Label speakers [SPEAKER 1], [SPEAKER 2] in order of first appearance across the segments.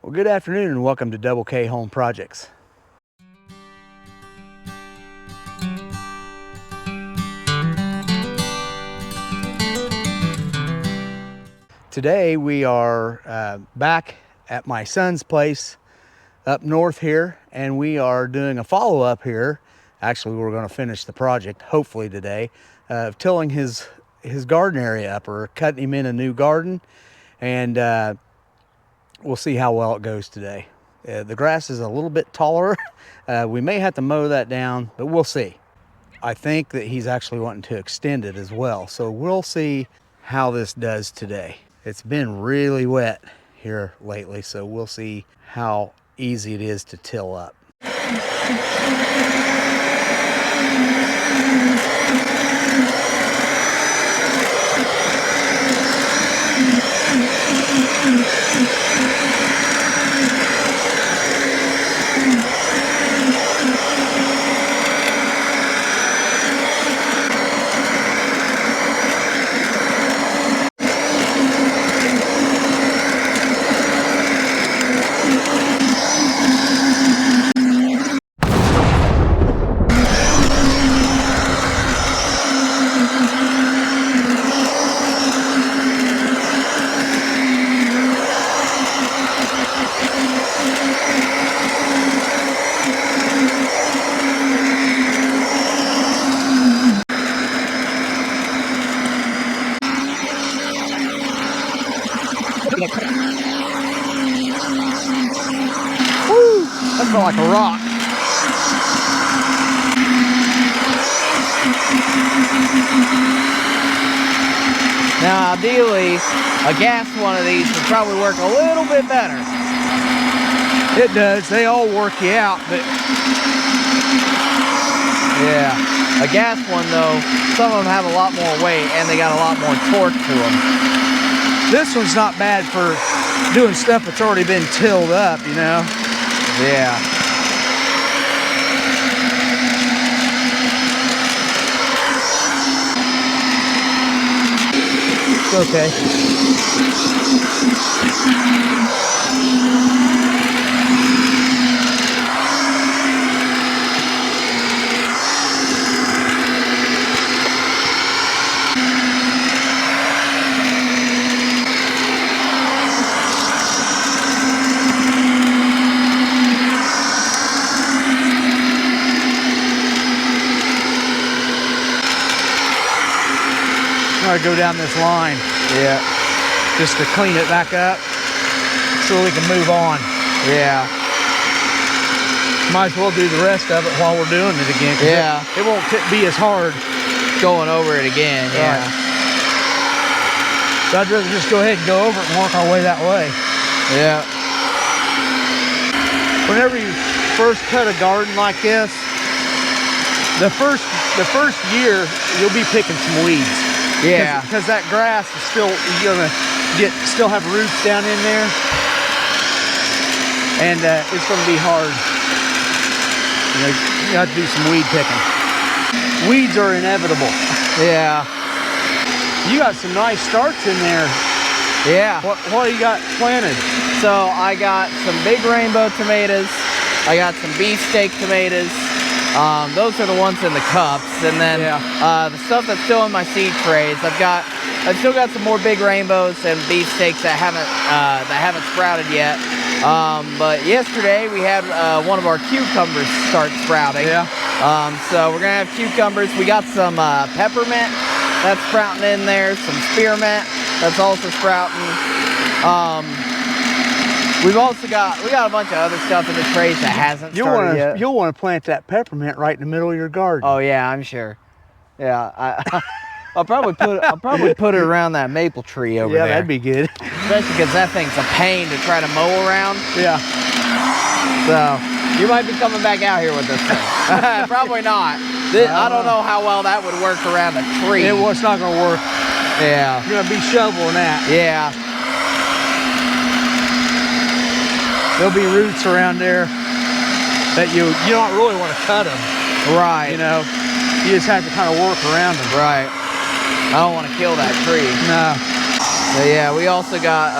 [SPEAKER 1] Well, good afternoon and welcome to Double K Home Projects. Today we are back at my son's place up north here, and we are doing a follow-up here. Actually, we're going to finish the project hopefully today of tilling his garden area up, or cutting him in a new garden, and we'll see how well it goes today. The grass is a little bit taller. We may have to mow that down, but we'll see. I think that he's actually wanting to extend it as well. So we'll see how this does today. It's been really wet here lately, so we'll see how easy it is to till up. Woo! That felt like a rock.
[SPEAKER 2] Now, ideally, a gas one of these would probably work a little bit better.
[SPEAKER 1] It does. They all work you out, but
[SPEAKER 2] yeah, a gas one though, some of them have a lot more weight and they got a lot more torque to them.
[SPEAKER 1] this one's not bad for doing stuff that's already been tilled up, you know?
[SPEAKER 2] Yeah.
[SPEAKER 1] It's okay. I'm gonna go down this line.
[SPEAKER 2] Yeah.
[SPEAKER 1] Just to clean it back up so we can move on.
[SPEAKER 2] Yeah.
[SPEAKER 1] Might as well do the rest of it while we're doing it again.
[SPEAKER 2] Yeah.
[SPEAKER 1] It won't be as hard
[SPEAKER 2] Going over it again, yeah.
[SPEAKER 1] Right. So I'd rather just go ahead and go over it and work our way that way.
[SPEAKER 2] Yeah.
[SPEAKER 1] Whenever you first cut a garden like this, the first year you'll be picking some weeds.
[SPEAKER 2] Yeah.
[SPEAKER 1] Because that grass is still still have roots down in there, and it's gonna be hard. You have to do some weed picking. Weeds are inevitable.
[SPEAKER 2] Yeah.
[SPEAKER 1] You got some nice starts in there.
[SPEAKER 2] Yeah.
[SPEAKER 1] What do you got planted?
[SPEAKER 2] So I got some big rainbow tomatoes. I got some beefsteak tomatoes. Those are the ones in the cups, and then the stuff that's still in my seed trays. I've still got some more big rainbows and beefsteaks that haven't sprouted yet. But yesterday we had one of our cucumbers start sprouting.
[SPEAKER 1] Yeah.
[SPEAKER 2] So we're gonna have cucumbers. We got some peppermint that's sprouting in there. Some spearmint that's also sprouting. We got a bunch of other stuff in the trays that hasn't started yet.
[SPEAKER 1] You'll want to plant that peppermint right in the middle of your garden.
[SPEAKER 2] Oh yeah, I'm sure. Yeah, I'll probably put it around that maple tree over there.
[SPEAKER 1] Yeah, that'd be good.
[SPEAKER 2] Especially because that thing's a pain to try to mow around.
[SPEAKER 1] Yeah.
[SPEAKER 2] So you might be coming back out here with this thing. Probably not. I don't know how well that would work around a tree.
[SPEAKER 1] It's not gonna work.
[SPEAKER 2] Yeah.
[SPEAKER 1] You're gonna be shoveling that.
[SPEAKER 2] Yeah.
[SPEAKER 1] There'll be roots around there that you don't really want to cut them.
[SPEAKER 2] Right.
[SPEAKER 1] You know, you just have to kind of work around them.
[SPEAKER 2] Right. I don't want to kill that tree.
[SPEAKER 1] No.
[SPEAKER 2] But yeah, we also got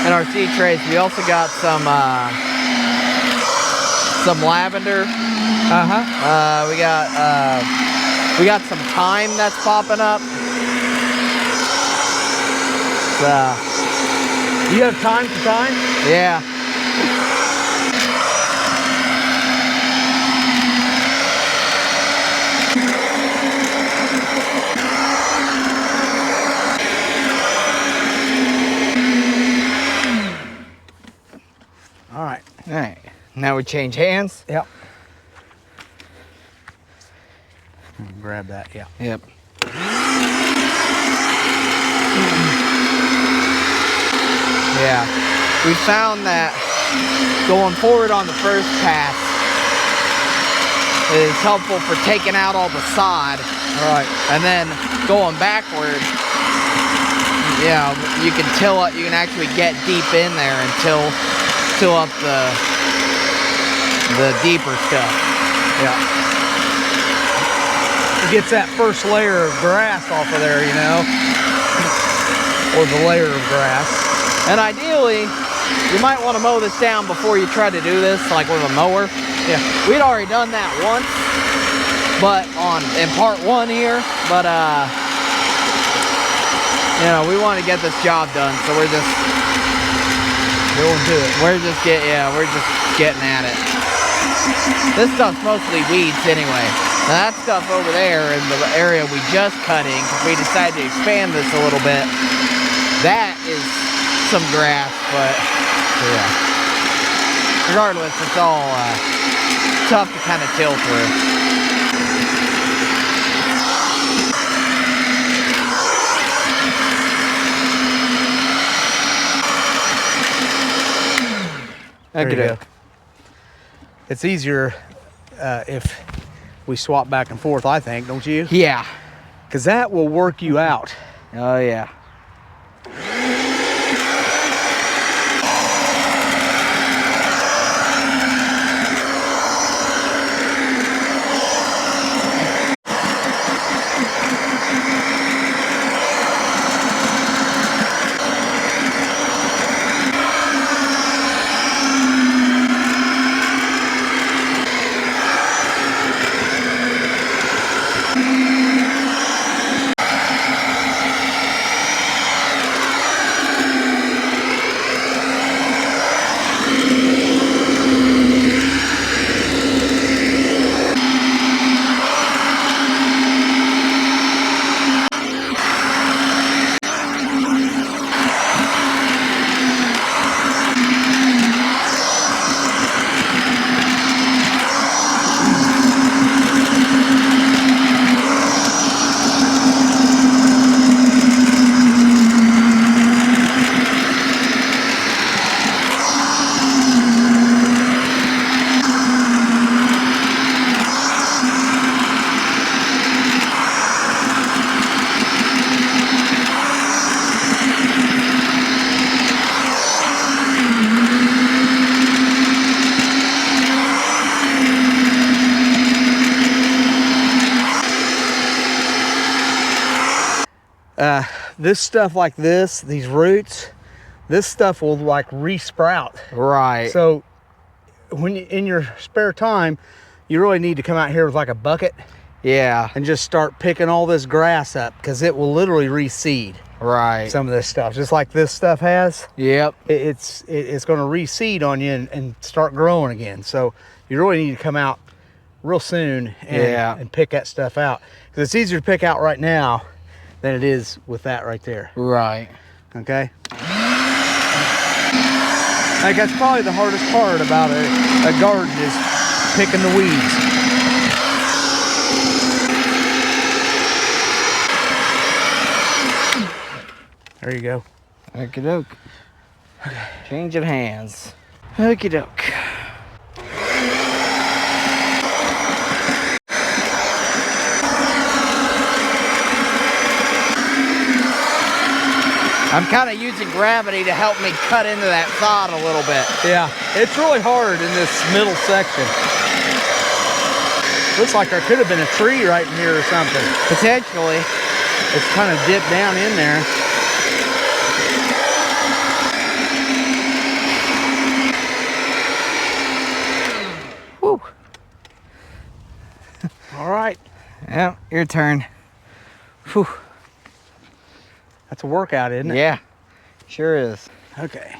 [SPEAKER 2] in our seed trays. We also got some lavender. We got some thyme that's popping up.
[SPEAKER 1] You have time for thyme?
[SPEAKER 2] Yeah.
[SPEAKER 1] All right.
[SPEAKER 2] All right. Now we change hands.
[SPEAKER 1] Yep. Grab that. Yeah.
[SPEAKER 2] Yep. Yeah. We found that going forward on the first pass is helpful for taking out all the sod.
[SPEAKER 1] All right.
[SPEAKER 2] And then going backward, you know, you can till it. You can actually get deep in there and till up the deeper stuff.
[SPEAKER 1] Yeah. It gets that first layer of grass off of there, you know, or the layer of grass.
[SPEAKER 2] And ideally, you might want to mow this down before you try to do this, like with a mower.
[SPEAKER 1] Yeah.
[SPEAKER 2] We'd already done that once, but in part 1 here. But you know, we want to get this job done, so we're just
[SPEAKER 1] going to it.
[SPEAKER 2] We're just getting at it. This stuff's mostly weeds anyway. Now that stuff over there in the area we just cutting, because we decided to expand this a little bit, that is some grass, but yeah. Regardless, it's all tough to kind of till through.
[SPEAKER 1] There you go. It's easier if we swap back and forth, I think, don't you?
[SPEAKER 2] Yeah.
[SPEAKER 1] Because that will work you out.
[SPEAKER 2] Oh, yeah.
[SPEAKER 1] This stuff like this, these roots, this stuff will like re-sprout.
[SPEAKER 2] Right.
[SPEAKER 1] So when you, in your spare time, you really need to come out here with like a bucket.
[SPEAKER 2] Yeah.
[SPEAKER 1] And just start picking all this grass up, because it will literally reseed.
[SPEAKER 2] Right.
[SPEAKER 1] Some of this stuff, just like this stuff has.
[SPEAKER 2] Yep.
[SPEAKER 1] It's going to reseed on you and start growing again. So you really need to come out real soon and pick that stuff out, because it's easier to pick out right now than it is with that right there.
[SPEAKER 2] Right.
[SPEAKER 1] Okay. Like, that's probably the hardest part about a garden, is picking the weeds. There you go.
[SPEAKER 2] Okie doke. Change of hands. Okie doke. I'm kind of using gravity to help me cut into that sod a little bit.
[SPEAKER 1] Yeah, it's really hard in this middle section. Looks like there could have been a tree right in here or something.
[SPEAKER 2] Potentially.
[SPEAKER 1] It's kind of dipped down in there.
[SPEAKER 2] Your turn. Whew.
[SPEAKER 1] That's a workout, isn't it?
[SPEAKER 2] Yeah, sure is.
[SPEAKER 1] Okay.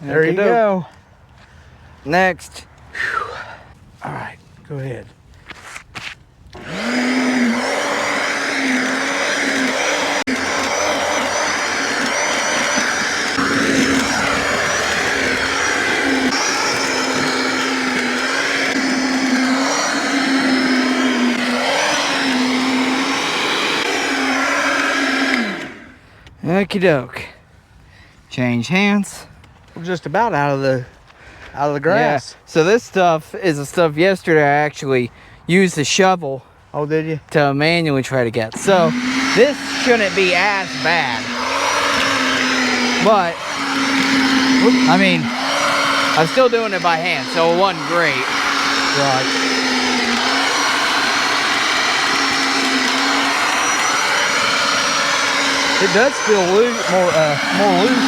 [SPEAKER 1] There you go.
[SPEAKER 2] Next.
[SPEAKER 1] All right, go ahead.
[SPEAKER 2] Okie doke. Change hands.
[SPEAKER 1] We're just about out of the grass.
[SPEAKER 2] Yeah. So this stuff is the stuff yesterday I actually used the shovel.
[SPEAKER 1] Oh, did you?
[SPEAKER 2] To manually try to get. So this shouldn't be as bad. But I mean, I'm still doing it by hand, so it wasn't great.
[SPEAKER 1] Right. It does feel loose, more loose.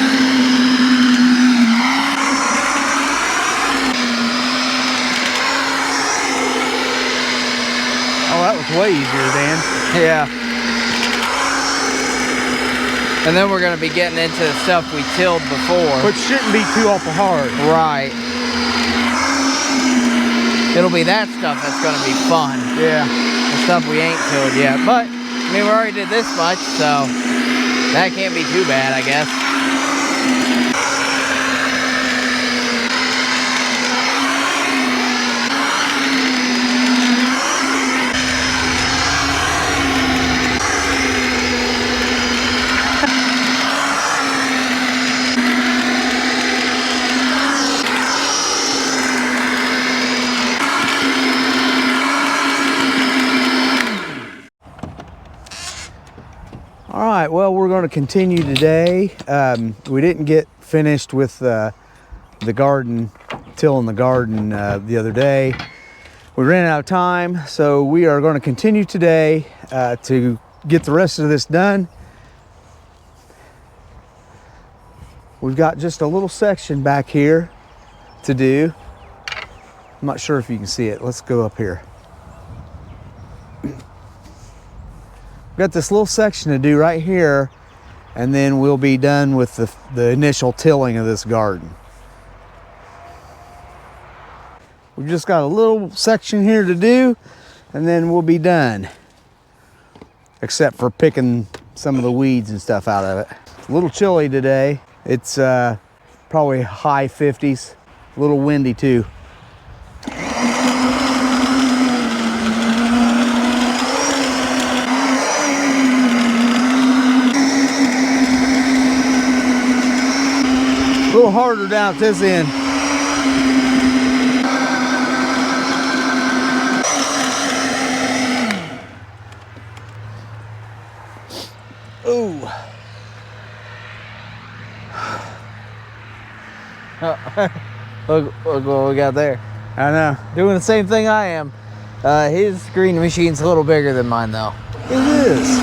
[SPEAKER 1] Oh, that was way easier, Dan.
[SPEAKER 2] Yeah. And then we're going to be getting into the stuff we tilled before.
[SPEAKER 1] Which shouldn't be too awful hard.
[SPEAKER 2] Right. It'll be that stuff that's going to be fun.
[SPEAKER 1] Yeah.
[SPEAKER 2] The stuff we ain't tilled yet. But, I mean, we already did this much, so that can't be too bad, I guess.
[SPEAKER 1] All right, well, we're going to continue today. We didn't get finished with the garden, tilling the garden the other day. We ran out of time, so we are going to continue today to get the rest of this done. We've got just a little section back here to do. I'm not sure if you can see it. Let's go up here. Got this little section to do right here, and then we'll be done with the initial tilling of this garden. We've just got a little section here to do, and then we'll be done. Except for picking some of the weeds and stuff out of it. It's a little chilly today. It's probably high 50s, a little windy too. A little harder down at this end. Ooh.
[SPEAKER 2] Look what we got there.
[SPEAKER 1] I know.
[SPEAKER 2] Doing the same thing I am. His green machine's a little bigger than mine though.
[SPEAKER 1] It is.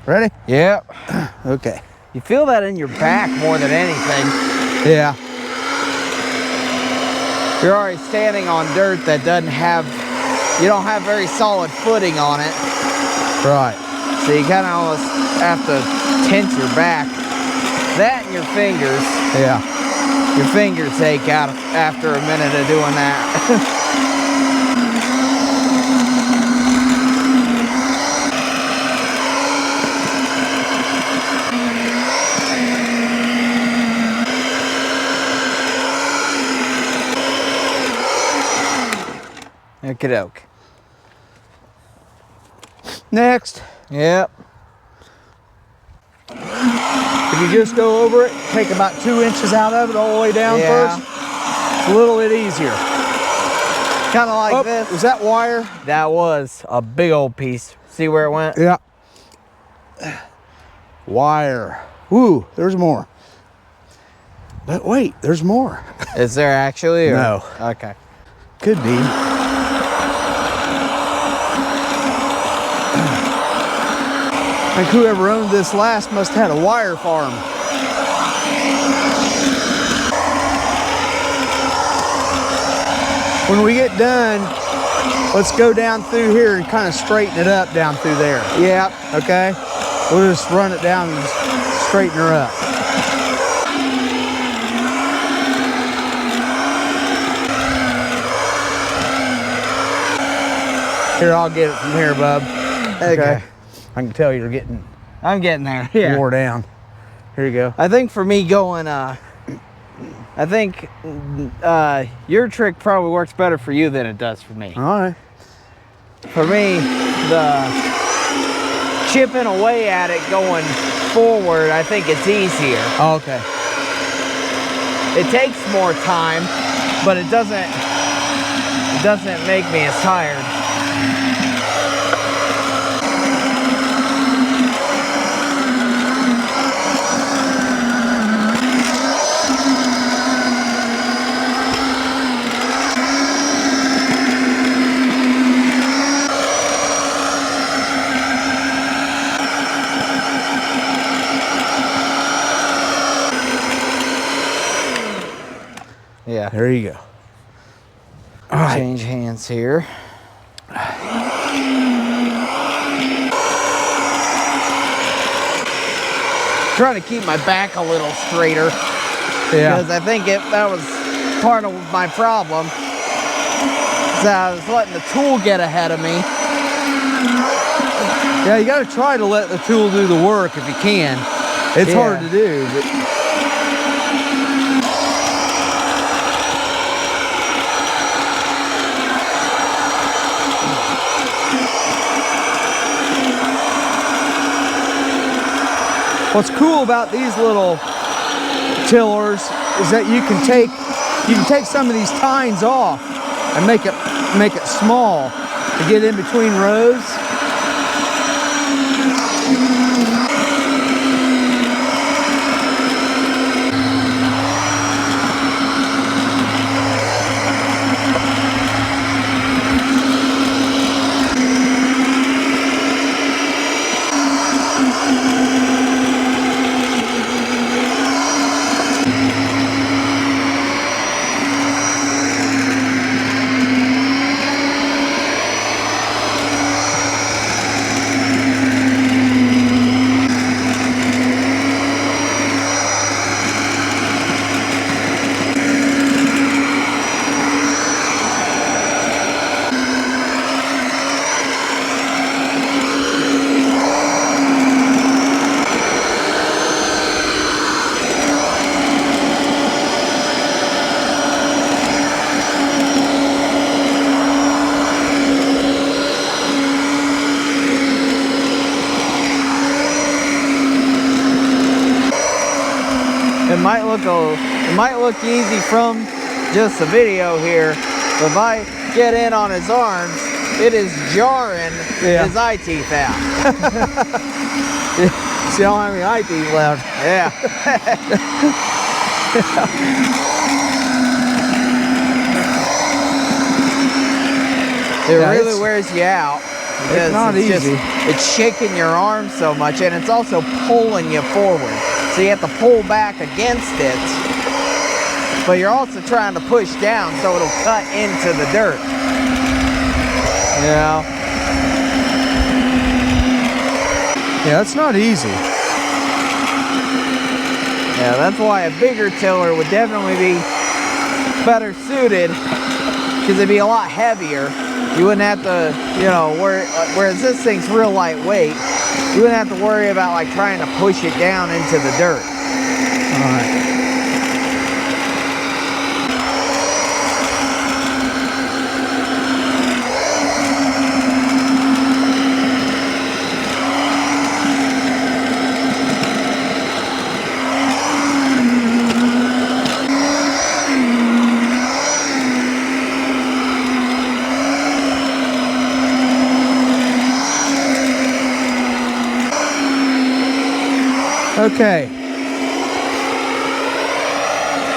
[SPEAKER 1] Ready?
[SPEAKER 2] Yep.
[SPEAKER 1] Okay.
[SPEAKER 2] You feel that in your back more than anything.
[SPEAKER 1] Yeah.
[SPEAKER 2] You're already standing on dirt that doesn't have, you don't have very solid footing on it.
[SPEAKER 1] Right.
[SPEAKER 2] So you kind of almost have to tense your back. That and your fingers.
[SPEAKER 1] Yeah.
[SPEAKER 2] Your fingers ache out after a minute of doing that. Okey-doke.
[SPEAKER 1] Next.
[SPEAKER 2] Yep.
[SPEAKER 1] If you just go over it, take about 2 inches out of it all the way down
[SPEAKER 2] Yeah.
[SPEAKER 1] first. It's a little bit easier.
[SPEAKER 2] Kind of like this.
[SPEAKER 1] Was that wire?
[SPEAKER 2] That was a big old piece. See where it went?
[SPEAKER 1] Yeah. Wire. Ooh, there's more. But wait, there's more.
[SPEAKER 2] Is there actually? Or?
[SPEAKER 1] No.
[SPEAKER 2] Okay.
[SPEAKER 1] Could be. I think whoever owned this last must have had a wire farm. When we get done, let's go down through here and kind of straighten it up down through there.
[SPEAKER 2] Yep.
[SPEAKER 1] Okay? We'll just run it down and straighten her up. Here, I'll get it from here, bub.
[SPEAKER 2] Okay.
[SPEAKER 1] I can tell you're getting
[SPEAKER 2] I'm getting there. Yeah.
[SPEAKER 1] wore down. Here you go.
[SPEAKER 2] I think for me going, I think your trick probably works better for you than it does for me.
[SPEAKER 1] All right.
[SPEAKER 2] For me, the chipping away at it going forward, I think it's easier.
[SPEAKER 1] Oh, okay.
[SPEAKER 2] It takes more time, but it doesn't make me as tired. Yeah.
[SPEAKER 1] There you go. All right.
[SPEAKER 2] Change hands here. Trying to keep my back a little straighter.
[SPEAKER 1] Yeah.
[SPEAKER 2] Because I think that was part of my problem. So I was letting the tool get ahead of me.
[SPEAKER 1] Yeah, you got to try to let the tool do the work if you can. It's hard to do, but what's cool about these little tillers is that you can take some of these tines off and make it small to get in between rows.
[SPEAKER 2] It might look easy from just the video here, but if I get in on his arms, it is jarring his eye teeth out.
[SPEAKER 1] See, I don't have any eye teeth left.
[SPEAKER 2] Yeah. It really wears you out. Because
[SPEAKER 1] not easy.
[SPEAKER 2] It's shaking your arm so much, and it's also pulling you forward. So you have to pull back against it, but you're also trying to push down so it'll cut into the dirt. You know?
[SPEAKER 1] Yeah, it's not easy.
[SPEAKER 2] Yeah, that's why a bigger tiller would definitely be better suited, because it'd be a lot heavier. You wouldn't have to, you know, whereas this thing's real lightweight, you wouldn't have to worry about like trying to push it down into the dirt.
[SPEAKER 1] All right. Okay.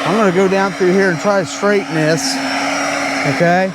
[SPEAKER 1] I'm gonna go down through here and try to straighten this. Okay.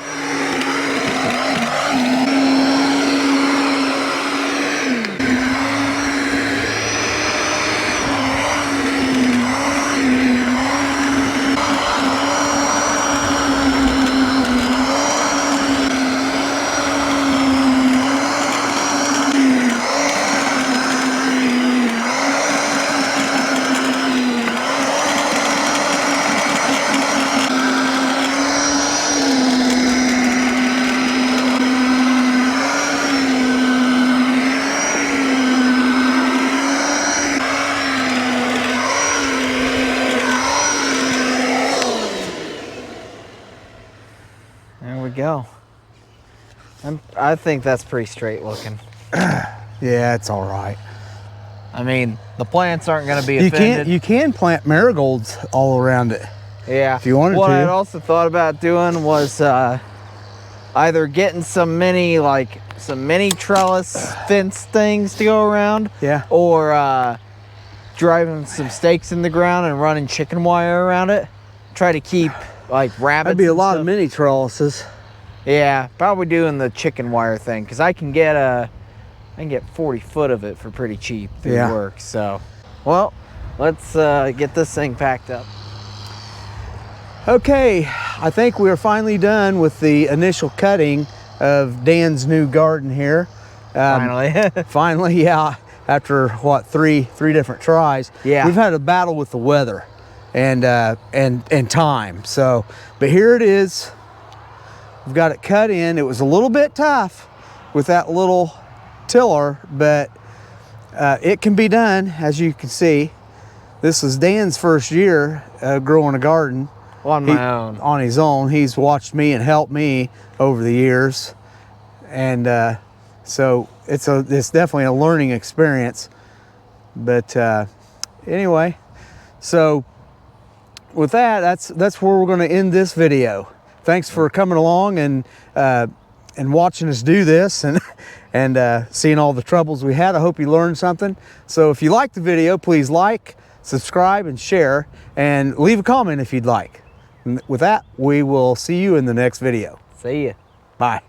[SPEAKER 2] There we go. I think that's pretty straight looking.
[SPEAKER 1] Yeah, it's all right.
[SPEAKER 2] I mean, the plants aren't going to be offended.
[SPEAKER 1] You can plant marigolds all around it.
[SPEAKER 2] Yeah.
[SPEAKER 1] If you wanted
[SPEAKER 2] what
[SPEAKER 1] to.
[SPEAKER 2] I also thought about doing was either getting some mini trellis fence things to go around.
[SPEAKER 1] Yeah.
[SPEAKER 2] Or driving some stakes in the ground and running chicken wire around it. Try to keep like rabbits.
[SPEAKER 1] That'd be a
[SPEAKER 2] and
[SPEAKER 1] lot
[SPEAKER 2] stuff.
[SPEAKER 1] of mini trellises.
[SPEAKER 2] Yeah, probably doing the chicken wire thing, because I can get 40 foot of it for pretty cheap through work. So, well, let's get this thing packed up.
[SPEAKER 1] Okay, I think we're finally done with the initial cutting of Dan's new garden here.
[SPEAKER 2] Finally.
[SPEAKER 1] Finally, yeah. After what, three different tries.
[SPEAKER 2] Yeah.
[SPEAKER 1] We've had a battle with the weather and time. So, but here it is. We've got it cut in. It was a little bit tough with that little tiller, but it can be done, as you can see. This is Dan's first year growing a garden.
[SPEAKER 2] On my own.
[SPEAKER 1] On his own. He's watched me and helped me over the years. And so it's definitely a learning experience. But anyway, so with that, that's where we're going to end this video. Thanks for coming along and watching us do this and seeing all the troubles we had. I hope you learned something. So if you liked the video, please like, subscribe, and share, and leave a comment if you'd like. And with that, we will see you in the next video.
[SPEAKER 2] See ya.
[SPEAKER 1] Bye.